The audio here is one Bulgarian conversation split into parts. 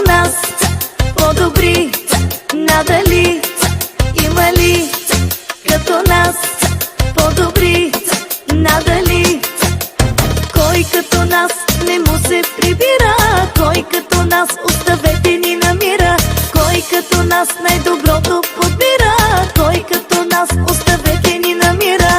като нас, по-добри, надали, има ли като нас, по-добри, надали? Кой като нас не му се прибира, кой като нас оставете ни намира, кой като нас най-доброто подбира, кой като нас оставете ни намира.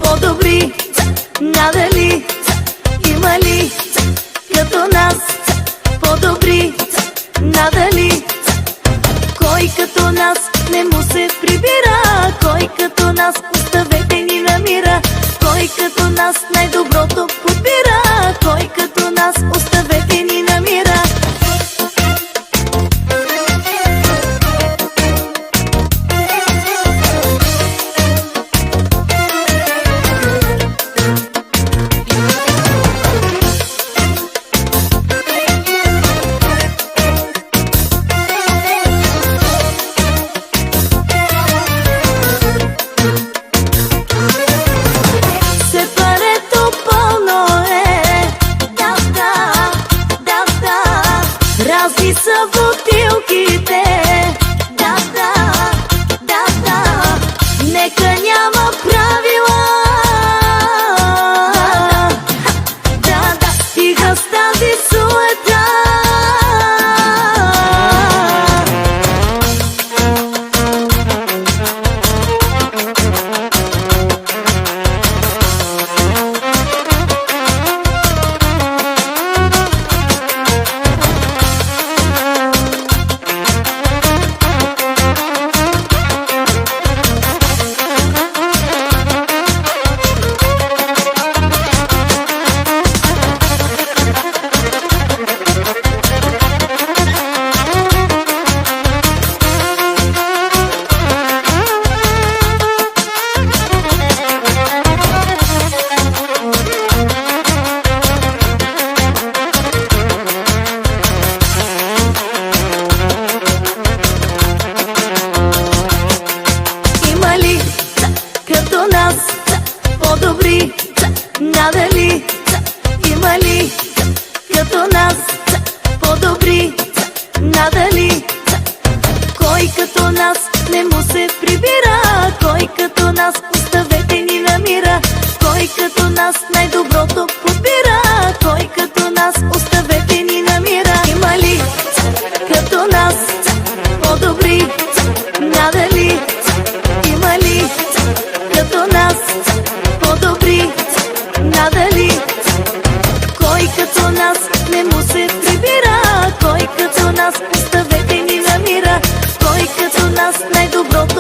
По-добри, надали, има ли като нас, по-добри, надали? Кой като нас не му се прибира, кой като нас оставете ни намира, кой като нас най-доброто подбира, кой като нас оставете ни намира. Разни са бутилките, да, нека няма правила, да, стига с тази суета. По-добри, надали, има ли като нас, по-добри, надали? Кой като нас не му се прибира, кой като нас оставете ни намира, кой като нас най-доброто подбира, кой като нас оставете ни намира. Има ли като нас, по-добри, надали, има ли като нас, по-добри, надали? Кой като нас не му се прибира, кой като нас оставете ни намира, кой като нас най-доброто